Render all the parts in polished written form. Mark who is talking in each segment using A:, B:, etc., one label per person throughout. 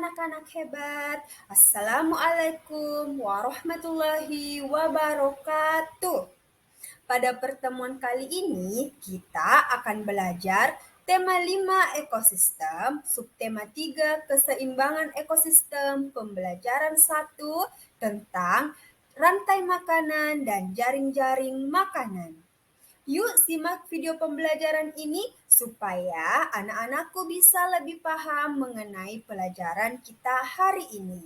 A: anak-anak hebat. Assalamualaikum warahmatullahi wabarakatuh. Pada pertemuan kali ini, kita akan belajar tema 5 ekosistem, subtema 3 keseimbangan ekosistem, pembelajaran 1 tentang rantai makanan dan jaring-jaring makanan. Yuk simak video pembelajaran ini supaya anak-anakku bisa lebih paham mengenai pelajaran kita hari ini.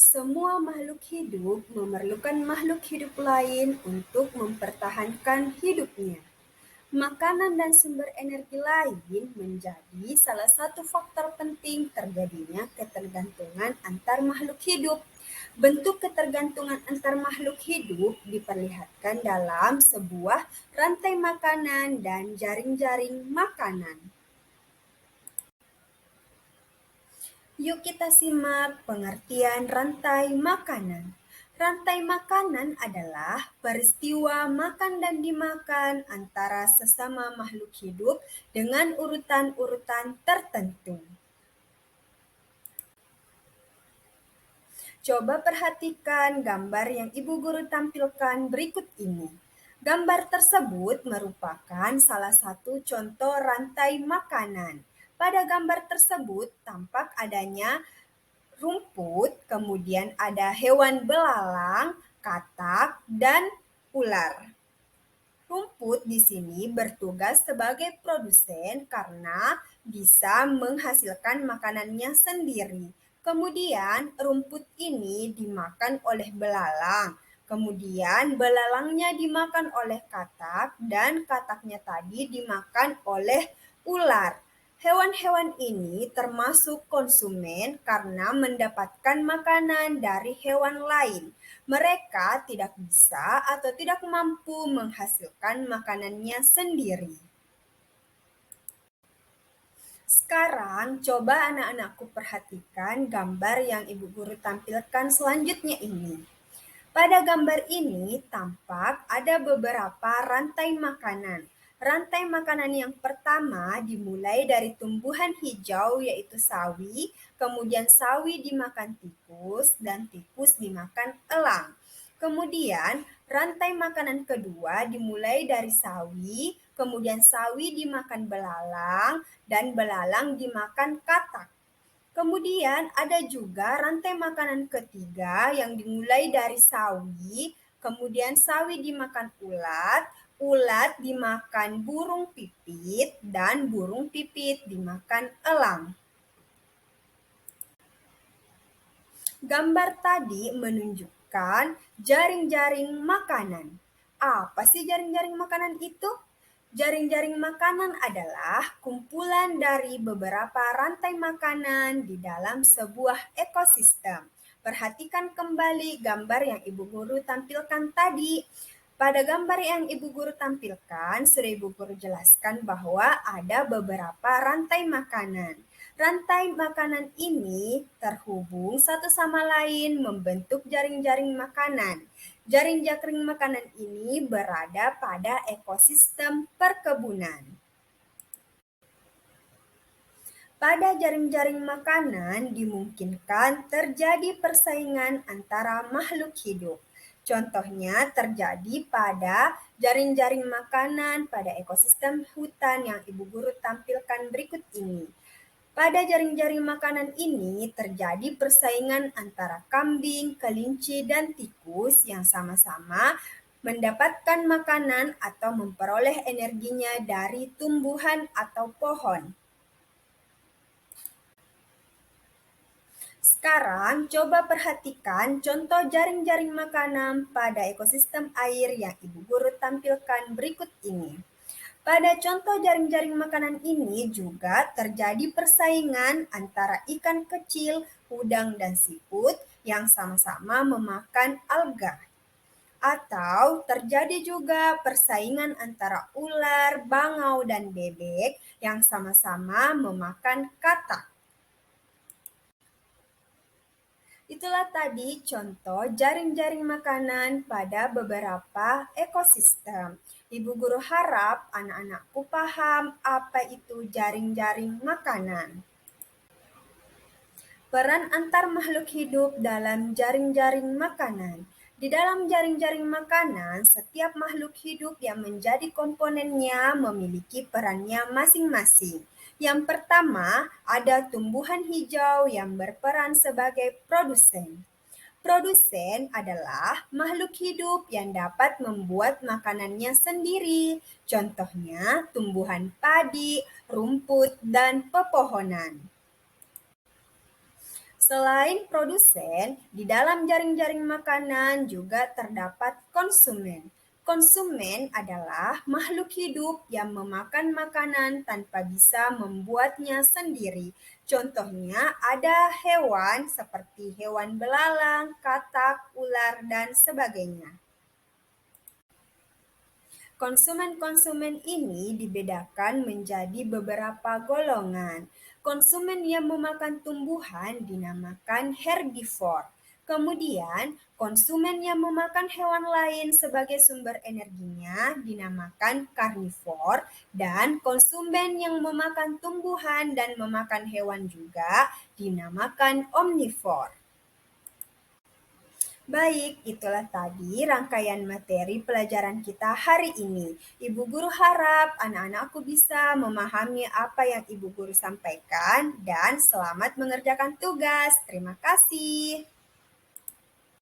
A: Semua makhluk hidup memerlukan makhluk hidup lain untuk mempertahankan hidupnya. Makanan dan sumber energi lain menjadi salah satu faktor penting terjadinya ketergantungan antar makhluk hidup. Bentuk ketergantungan antar makhluk hidup diperlihatkan dalam sebuah rantai makanan dan jaring-jaring makanan. Yuk kita simak pengertian rantai makanan. Rantai makanan adalah peristiwa makan dan dimakan antara sesama makhluk hidup dengan urutan-urutan tertentu. Coba perhatikan gambar yang Ibu Guru tampilkan berikut ini. Gambar tersebut merupakan salah satu contoh rantai makanan. Pada gambar tersebut tampak adanya rumput, kemudian ada hewan belalang, katak, dan ular. Rumput di sini bertugas sebagai produsen karena bisa menghasilkan makanannya sendiri. Kemudian rumput ini dimakan oleh belalang. Kemudian belalangnya dimakan oleh katak dan kataknya tadi dimakan oleh ular. Hewan-hewan ini termasuk konsumen karena mendapatkan makanan dari hewan lain. Mereka tidak bisa atau tidak mampu menghasilkan makanannya sendiri. Sekarang coba anak-anakku perhatikan gambar yang Ibu Guru tampilkan selanjutnya ini. Pada gambar ini tampak ada beberapa rantai makanan. Rantai makanan yang pertama dimulai dari tumbuhan hijau yaitu sawi, kemudian sawi dimakan tikus, dan tikus dimakan elang. Kemudian rantai makanan kedua dimulai dari sawi, kemudian sawi dimakan belalang, dan belalang dimakan katak. Kemudian ada juga rantai makanan ketiga yang dimulai dari sawi, kemudian sawi dimakan ulat, ulat dimakan burung pipit, dan burung pipit dimakan elang. Gambar tadi menunjukkan jaring-jaring makanan. Apa sih jaring-jaring makanan itu? Jaring-jaring makanan adalah kumpulan dari beberapa rantai makanan di dalam sebuah ekosistem. Perhatikan kembali gambar yang Ibu Guru tampilkan tadi. Pada gambar yang Ibu Guru tampilkan, sudah Ibu Guru jelaskan bahwa ada beberapa rantai makanan. Rantai makanan ini terhubung satu sama lain membentuk jaring-jaring makanan. Jaring-jaring makanan ini berada pada ekosistem perkebunan. Pada jaring-jaring makanan dimungkinkan terjadi persaingan antara makhluk hidup. Contohnya terjadi pada jaring-jaring makanan pada ekosistem hutan yang Ibu Guru tampilkan berikut ini. Pada jaring-jaring makanan ini terjadi persaingan antara kambing, kelinci, dan tikus yang sama-sama mendapatkan makanan atau memperoleh energinya dari tumbuhan atau pohon. Sekarang coba perhatikan contoh jaring-jaring makanan pada ekosistem air yang Ibu Guru tampilkan berikut ini. Pada contoh jaring-jaring makanan ini juga terjadi persaingan antara ikan kecil, udang, dan siput yang sama-sama memakan alga. Atau terjadi juga persaingan antara ular, bangau, dan bebek yang sama-sama memakan katak. Itulah tadi contoh jaring-jaring makanan pada beberapa ekosistem. Ibu guru harap anak-anakku paham apa itu jaring-jaring makanan. Peran antar makhluk hidup dalam jaring-jaring makanan. Di dalam jaring-jaring makanan, setiap makhluk hidup yang menjadi komponennya memiliki perannya masing-masing. Yang pertama, ada tumbuhan hijau yang berperan sebagai produsen. Produsen adalah makhluk hidup yang dapat membuat makanannya sendiri. Contohnya, tumbuhan padi, rumput, dan pepohonan. Selain produsen, di dalam jaring-jaring makanan juga terdapat konsumen. Konsumen adalah makhluk hidup yang memakan makanan tanpa bisa membuatnya sendiri. Contohnya ada hewan seperti hewan belalang, katak, ular, dan sebagainya. Konsumen-konsumen ini dibedakan menjadi beberapa golongan. Konsumen yang memakan tumbuhan dinamakan herbivore. Kemudian, konsumen yang memakan hewan lain sebagai sumber energinya dinamakan karnivor, dan konsumen yang memakan tumbuhan dan memakan hewan juga dinamakan omnivor. Baik, itulah tadi rangkaian materi pelajaran kita hari ini. Ibu guru harap anak-anakku bisa memahami apa yang ibu guru sampaikan dan selamat mengerjakan tugas. Terima kasih.